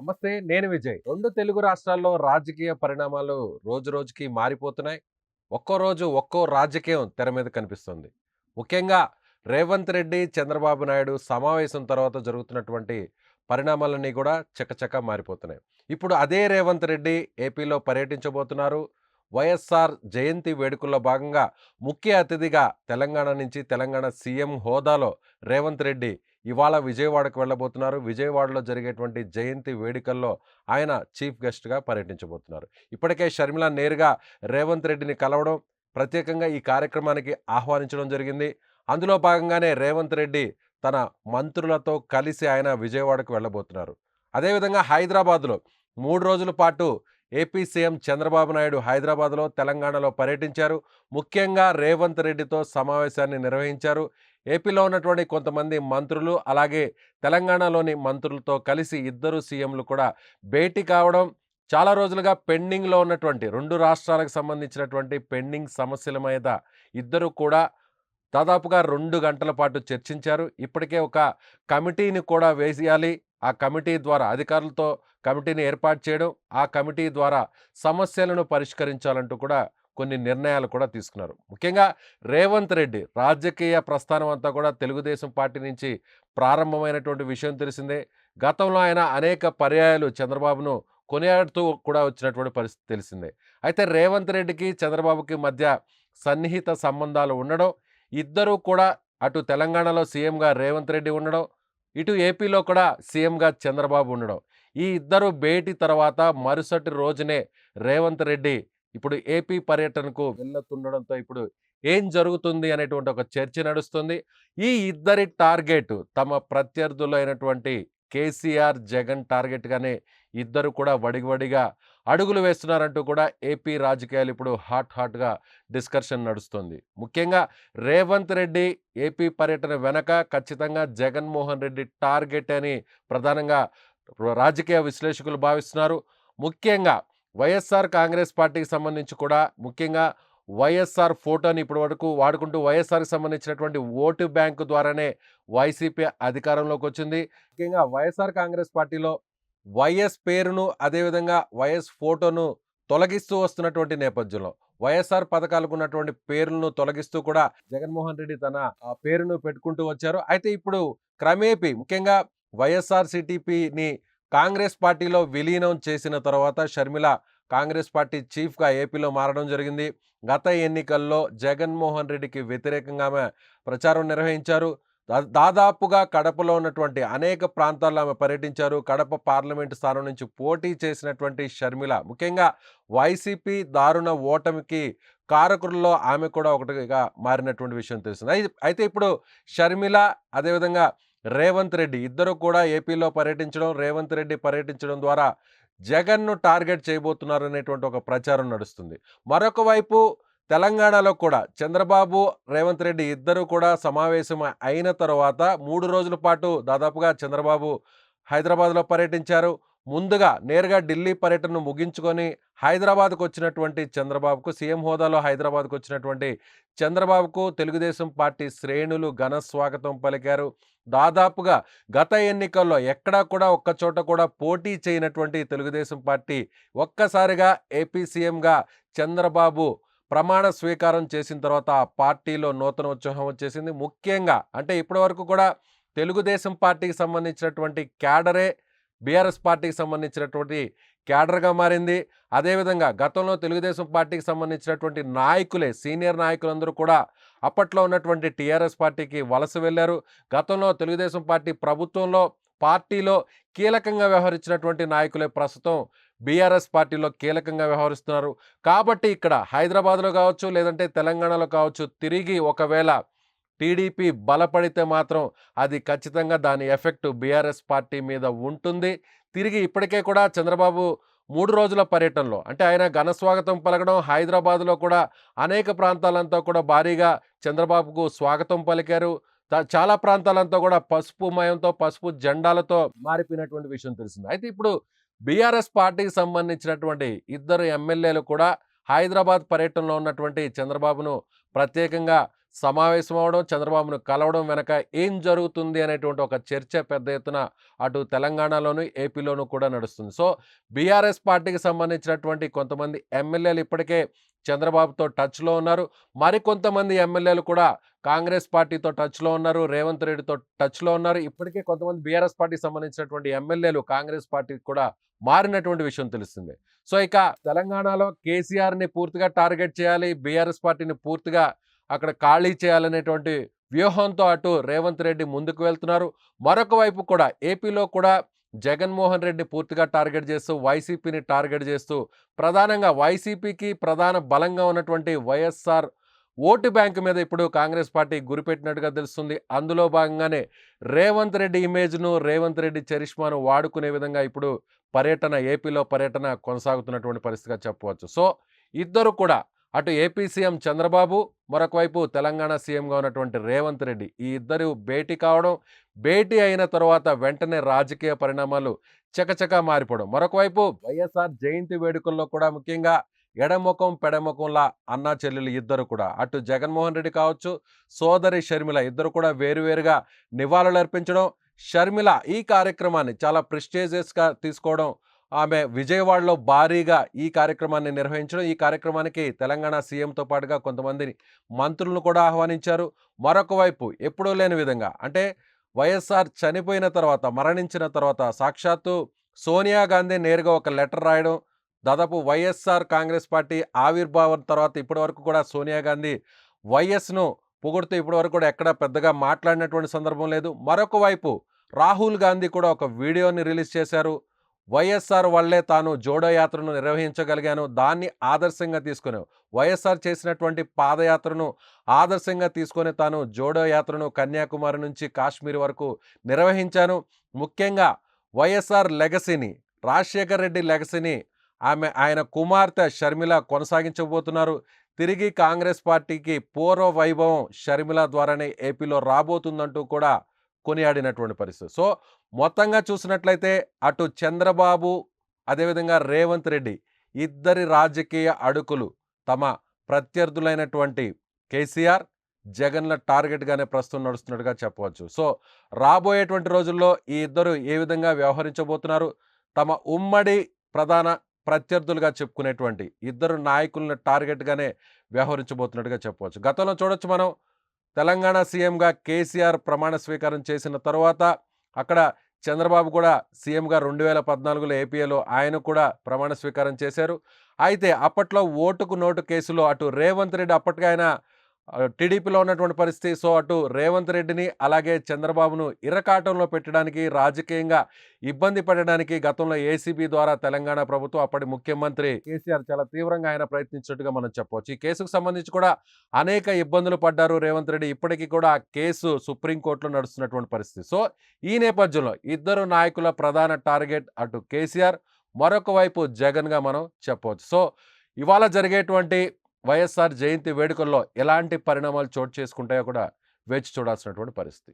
నమస్తే. నేను విజయ్. 2 తెలుగు రాష్ట్రాల్లో రాజకీయ పరిణామాలు రోజురోజుకి మారిపోతున్నాయి. ఒక్కో రోజు ఒక్కో రాజకీయం తెర మీద కనిపిస్తుంది. ముఖ్యంగా రేవంత్ రెడ్డి, చంద్రబాబు నాయుడు సమావేశం తర్వాత జరుగుతున్నటువంటి పరిణామాలన్నీ కూడా చకచకా మారిపోతున్నాయి. ఇప్పుడు అదే రేవంత్ రెడ్డి ఏపీలో పర్యటించబోతున్నారు. వైఎస్ఆర్ జయంతి వేడుకల్లో భాగంగా ముఖ్య అతిథిగా తెలంగాణ నుంచి తెలంగాణ సీఎం హోదాలో రేవంత్ రెడ్డి ఇవాళ విజయవాడకు వెళ్ళబోతున్నారు. విజయవాడలో జరిగేటువంటి జయంతి వేడుకల్లో ఆయన చీఫ్ గెస్ట్‌గా పర్యటించబోతున్నారు. ఇప్పటికే షర్మిల నేరుగా రేవంత్ రెడ్డిని కలవడం, ప్రత్యేకంగా ఈ కార్యక్రమానికి ఆహ్వానించడం జరిగింది. అందులో భాగంగానే రేవంత్ రెడ్డి తన మంత్రులతో కలిసి ఆయన విజయవాడకు వెళ్ళబోతున్నారు. అదేవిధంగా హైదరాబాద్‌లో 3 రోజుల పాటు ఏపీ సీఎం చంద్రబాబు నాయుడు హైదరాబాద్‌లో, తెలంగాణలో పర్యటించారు. ముఖ్యంగా రేవంత్ రెడ్డితో సమావేశాన్ని నిర్వహించారు. ఏపీలో ఉన్నటువంటి కొంతమంది మంత్రులు, అలాగే తెలంగాణలోని మంత్రులతో కలిసి ఇద్దరు సీఎంలు కూడా భేటీ కావడం, చాలా రోజులుగా పెండింగ్‌లో ఉన్నటువంటి 2 రాష్ట్రాలకు సంబంధించినటువంటి పెండింగ్ సమస్యల మీద ఇద్దరు కూడా దాదాపుగా 2 గంటల పాటు చర్చించారు. ఇప్పటికే ఒక కమిటీని కూడా వేసేయాలి. ఆ కమిటీ ద్వారా అధికారులతో కమిటీని ఏర్పాటు చేయడం, ఆ కమిటీ ద్వారా సమస్యలను పరిష్కరించాలంటూ కూడా కొన్ని నిర్ణయాలు కూడా తీసుకున్నారు. ముఖ్యంగా రేవంత్ రెడ్డి రాజకీయ ప్రస్థానం అంతా కూడా తెలుగుదేశం పార్టీ నుంచి ప్రారంభమైనటువంటి విషయం తెలిసిందే. గతంలో ఆయన అనేక పర్యాయాలు చంద్రబాబును కొనియాడుతూ కూడా వచ్చినటువంటి పరిస్థితి తెలిసిందే. అయితే రేవంత్ రెడ్డికి, చంద్రబాబుకి మధ్య సన్నిహిత సంబంధాలు ఉండడం, ఇద్దరూ కూడా అటు తెలంగాణలో సీఎంగా రేవంత్ రెడ్డి ఉండడం, ఇటు ఏపీలో కూడా సీఎంగా చంద్రబాబు ఉండడం. ఈ ఇద్దరు భేటీ తర్వాత మరుసటి రోజునే రేవంత్ రెడ్డి ఇప్పుడు ఏపీ పర్యటనకు వెళ్తుండడంతో ఇప్పుడు ఏం జరుగుతుంది అనేటువంటి ఒక చర్చ నడుస్తుంది. ఈ ఇద్దరి టార్గెట్ తమ ప్రత్యర్థులైనటువంటి కేసీఆర్, జగన్ టార్గెట్‌గానే ఇద్దరు కూడా వడివడిగా అడుగులు వేస్తున్నారంటూ కూడా ఏపీ రాజకీయాలు ఇప్పుడు హాట్‌గా డిస్కషన్ నడుస్తుంది. ముఖ్యంగా రేవంత్ రెడ్డి ఏపీ పర్యటన వెనక ఖచ్చితంగా జగన్మోహన్ రెడ్డి టార్గెట్ అని ప్రధానంగా రాజకీయ విశ్లేషకులు భావిస్తున్నారు. ముఖ్యంగా వైఎస్ఆర్ కాంగ్రెస్ పార్టీకి సంబంధించి కూడా ముఖ్యంగా వైఎస్ఆర్ ఫోటోని ఇప్పటివరకు వాడుకుంటూ వైఎస్ఆర్‌కి సంబంధించినటువంటి ఓటు బ్యాంకు ద్వారానే వైసీపీ అధికారంలోకి వచ్చింది. ముఖ్యంగా వైఎస్ఆర్ కాంగ్రెస్ పార్టీలో వైఎస్ పేరును, అదేవిధంగా వైఎస్ ఫోటోను తొలగిస్తూ వస్తున్నటువంటి నేపథ్యంలో వైఎస్ఆర్ పథకాలకు ఉన్నటువంటి పేర్లను తొలగిస్తూ కూడా జగన్మోహన్ రెడ్డి తన పేరును పెట్టుకుంటూ వచ్చారు. అయితే ఇప్పుడు క్రమేపీ ముఖ్యంగా వైఎస్ఆర్‌సీటీపీని కాంగ్రెస్ పార్టీలో విలీనం చేసిన తర్వాత షర్మిల కాంగ్రెస్ పార్టీ చీఫ్‌గా ఏపీలో మారడం జరిగింది. గత ఎన్నికల్లో జగన్మోహన్ రెడ్డికి వ్యతిరేకంగా ఆమె ప్రచారం నిర్వహించారు. దాదాపుగా కడపలో ఉన్నటువంటి అనేక ప్రాంతాల్లో ఆమె పర్యటించారు. కడప పార్లమెంటు స్థానం నుంచి పోటీ చేసినటువంటి షర్మిల ముఖ్యంగా వైసీపీ దారుణ ఓటమికి కారకుల్లో ఆమె కూడా ఒకటిగా మారినటువంటి విషయం తెలిసింది. అయితే ఇప్పుడు షర్మిల, అదేవిధంగా రేవంత్ రెడ్డి ఇద్దరు కూడా ఏపీలో పర్యటించడం, రేవంత్ రెడ్డి పర్యటించడం ద్వారా జగన్‌ను టార్గెట్ చేయబోతున్నారు అనేటువంటి ఒక ప్రచారం నడుస్తుంది. మరొక వైపు తెలంగాణలో కూడా చంద్రబాబు, రేవంత్ రెడ్డి ఇద్దరు కూడా సమావేశం అయిన తర్వాత 3 రోజుల పాటు దాదాపుగా చంద్రబాబు హైదరాబాద్‌లో పర్యటించారు. ముందుగా నేరుగా ఢిల్లీ పర్యటనను ముగించుకొని హైదరాబాద్‌కు వచ్చినటువంటి చంద్రబాబుకు, సీఎం హోదాలో హైదరాబాద్‌కు వచ్చినటువంటి చంద్రబాబుకు తెలుగుదేశం పార్టీ శ్రేణులు ఘన స్వాగతం పలికారు. దాదాపుగా గత ఎన్నికల్లో ఎక్కడా కూడా ఒక్క చోట కూడా పోటీ చేయనటువంటి తెలుగుదేశం పార్టీ ఒక్కసారిగా ఏపీ సీఎంగా చంద్రబాబు ప్రమాణ స్వీకారం చేసిన తర్వాత ఆ పార్టీలో నూతన ఉత్సాహం వచ్చేసింది. ముఖ్యంగా అంటే ఇప్పటివరకు కూడా తెలుగుదేశం పార్టీకి సంబంధించినటువంటి క్యాడరే బీఆర్ఎస్ పార్టీకి సంబంధించినటువంటి క్యాడర్‌గా మారింది. అదేవిధంగా గతంలో తెలుగుదేశం పార్టీకి సంబంధించినటువంటి నాయకులే, సీనియర్ నాయకులందరూ కూడా అప్పట్లో ఉన్నటువంటి టీఆర్ఎస్ పార్టీకి వలస వెళ్లారు. గతంలో తెలుగుదేశం పార్టీ ప్రభుత్వంలో, పార్టీలో కీలకంగా వ్యవహరించినటువంటి నాయకులే ప్రస్తుతం బీఆర్ఎస్ పార్టీలో కీలకంగా వ్యవహరిస్తున్నారు. కాబట్టి ఇక్కడ హైదరాబాద్‌లో కావచ్చు, లేదంటే తెలంగాణలో కావచ్చు, తిరిగి ఒకవేళ టీడీపీ బలపడితే మాత్రం అది ఖచ్చితంగా దాని ఎఫెక్ట్ బీఆర్ఎస్ పార్టీ మీద ఉంటుంది. తిరిగి ఇప్పటికే కూడా చంద్రబాబు 3 రోజుల పర్యటనలో అంటే ఆయన ఘన స్వాగతం పలకడం, హైదరాబాద్‌లో కూడా అనేక ప్రాంతాలంతా కూడా భారీగా చంద్రబాబుకు స్వాగతం పలికారు. చాలా ప్రాంతాలంతా కూడా పసుపు మయంతో, పసుపు జెండాలతో మారిపోయినటువంటి విషయం తెలిసింది. అయితే ఇప్పుడు బీఆర్ఎస్ పార్టీకి సంబంధించినటువంటి ఇద్దరు ఎమ్మెల్యేలు కూడా హైదరాబాద్ పర్యటనలో ఉన్నటువంటి చంద్రబాబును ప్రత్యేకంగా సమావేశం అవ్వడం, చంద్రబాబును కలవడం వెనక ఏం జరుగుతుంది అనేటువంటి ఒక చర్చ పెద్ద ఎత్తున అటు తెలంగాణలోను, ఏపీలోను కూడా నడుస్తుంది. సో, బీఆర్ఎస్ పార్టీకి సంబంధించినటువంటి కొంతమంది ఎమ్మెల్యేలు ఇప్పటికే చంద్రబాబుతో టచ్‌లో ఉన్నారు. మరికొంతమంది ఎమ్మెల్యేలు కూడా కాంగ్రెస్ పార్టీతో టచ్‌లో ఉన్నారు. రేవంత్ రెడ్డితో టచ్‌లో ఉన్నారు. ఇప్పటికే కొంతమంది బీఆర్ఎస్ పార్టీకి సంబంధించినటువంటి ఎమ్మెల్యేలు కాంగ్రెస్ పార్టీకి కూడా మారినటువంటి విషయం తెలిసిందే. సో, ఇక తెలంగాణలో కేసీఆర్‌ని పూర్తిగా టార్గెట్ చేయాలి. బీఆర్ఎస్ పార్టీని పూర్తిగా అక్కడ ఖాళీ చేయాలనేటువంటి వ్యూహంతో అటు రేవంత్ రెడ్డి ముందుకు వెళ్తున్నారు. మరొక వైపు కూడా ఏపీలో కూడా జగన్మోహన్ రెడ్డి పూర్తిగా టార్గెట్ చేస్తూ, వైసీపీని టార్గెట్ చేస్తూ, ప్రధానంగా వైసీపీకి ప్రధాన బలంగా ఉన్నటువంటి వైఎస్ఆర్ ఓటు బ్యాంకు మీద ఇప్పుడు కాంగ్రెస్ పార్టీ గురిపెట్టినట్టుగా తెలుస్తుంది. అందులో భాగంగానే రేవంత్ రెడ్డి ఇమేజ్‌ను, రేవంత్ రెడ్డి చరిష్మాను వాడుకునే విధంగా ఇప్పుడు ఏపీలో పర్యటన కొనసాగుతున్నటువంటి పరిస్థితిగా చెప్పవచ్చు. సో, ఇద్దరు కూడా అటు ఏపీ సీఎం చంద్రబాబు, మరొక వైపు తెలంగాణ సీఎంగా ఉన్నటువంటి రేవంత్ రెడ్డి, ఈ ఇద్దరు భేటీ కావడం, భేటీ అయిన తర్వాత వెంటనే రాజకీయ పరిణామాలు చకచకా మారిపోవడం. మరొక వైపు వైఎస్ఆర్ జయంతి వేడుకల్లో కూడా ముఖ్యంగా ఎడముఖం, పెడముఖంలా అన్నా చెల్లెలు ఇద్దరు కూడా అటు జగన్మోహన్ రెడ్డి కావచ్చు, సోదరి షర్మిల ఇద్దరు కూడా వేరువేరుగా నివాళులర్పించడం. షర్మిల ఈ కార్యక్రమాన్ని చాలా ప్రెస్టీజియస్‌గా తీసుకోవడం, ఆమె విజయవాడలో భారీగా ఈ కార్యక్రమాన్ని నిర్వహించడం. ఈ కార్యక్రమానికి తెలంగాణ సీఎంతో పాటుగా కొంతమంది మంత్రులను కూడా ఆహ్వానించారు. మరొక వైపు ఎప్పుడూ లేని విధంగా అంటే వైఎస్ఆర్ చనిపోయిన తర్వాత, మరణించిన తర్వాత సాక్షాత్తు సోనియా గాంధీ నేరుగా ఒక లెటర్ రాయడం. దాదాపు వైఎస్ఆర్ కాంగ్రెస్ పార్టీ ఆవిర్భావం తర్వాత ఇప్పటివరకు కూడా సోనియా గాంధీ వైఎస్‌ను పొగుడుతూ ఇప్పటివరకు కూడా ఎక్కడ పెద్దగా మాట్లాడినటువంటి సందర్భం లేదు. మరొక వైపు రాహుల్ గాంధీ కూడా ఒక వీడియోని రిలీజ్ చేశారు. వైఎస్ఆర్ వల్లే తాను జోడో యాత్రను నిర్వహించగలిగాను. దాన్ని ఆదర్శంగా తీసుకొని వైఎస్ఆర్ చేసినటువంటి పాదయాత్రను ఆదర్శంగా తీసుకొని తాను జోడో యాత్రను కన్యాకుమారి నుంచి కాశ్మీర్ వరకు నిర్వహించాను. ముఖ్యంగా వైఎస్ఆర్ లెగసీని, రాజశేఖర్ రెడ్డి లెగసీని ఆయన కుమార్తె షర్మిల కొనసాగించబోతున్నారు. తిరిగి కాంగ్రెస్ పార్టీకి పూర్వ వైభవం షర్మిల ద్వారానే ఏపీలో రాబోతుందంటూ కూడా కొనియాడినటువంటి పరిస్థితి. సో, మొత్తంగా చూసినట్లయితే అటు చంద్రబాబు, అదేవిధంగా రేవంత్ రెడ్డి ఇద్దరి రాజకీయ అడుగులు తమ ప్రత్యర్థులైనటువంటి కేసీఆర్, జగన్ల టార్గెట్‌గానే ప్రస్తుతం నడుస్తున్నట్టుగా చెప్పవచ్చు. సో, రాబోయేటువంటి రోజుల్లో ఈ ఇద్దరు ఏ విధంగా వ్యవహరించబోతున్నారు, తమ ఉమ్మడి ప్రధాన ప్రత్యర్థులుగా చెప్పుకునేటువంటి ఇద్దరు నాయకులను టార్గెట్‌గానే వ్యవహరించబోతున్నట్టుగా చెప్పవచ్చు. గతంలో చూడొచ్చు మనం తెలంగాణ సీఎంగా కేసీఆర్ ప్రమాణ స్వీకారం చేసిన తరువాత అక్కడ చంద్రబాబు కూడా సీఎంగా 2014లో ఏపీలో ఆయన కూడా ప్రమాణ స్వీకారం చేశారు. అయితే అప్పట్లో ఓటుకు నోటు కేసులో అటు రేవంత్ రెడ్డి అప్పటికే ఆయన టీడీపీలో ఉన్నటువంటి పరిస్థితి. సో, అటు రేవంత్ రెడ్డిని అలాగే చంద్రబాబును ఇరకాటంలో పెట్టడానికి, రాజకీయంగా ఇబ్బంది పెట్టడానికి గతంలో ఏసీబీ ద్వారా తెలంగాణ ప్రభుత్వం అప్పటి ముఖ్యమంత్రి కేసీఆర్ చాలా తీవ్రంగా ఆయన ప్రయత్నించినట్టుగా మనం చెప్పవచ్చు. ఈ కేసుకు సంబంధించి కూడా అనేక ఇబ్బందులు పడ్డారు రేవంత్ రెడ్డి. ఇప్పటికీ కూడా ఆ కేసు సుప్రీంకోర్టులో నడుస్తున్నటువంటి పరిస్థితి. సో, ఈ నేపథ్యంలో ఇద్దరు నాయకుల ప్రధాన టార్గెట్ అటు కేసీఆర్, మరొక వైపు జగన్గా మనం చెప్పవచ్చు. సో, ఇవాళ జరిగేటువంటి వైఎస్ఆర్ జయంతి వేడుకల్లో ఎలాంటి పరిణామాలు చోటు చేసుకుంటాయో కూడా వేచి చూడాల్సినటువంటి పరిస్థితి.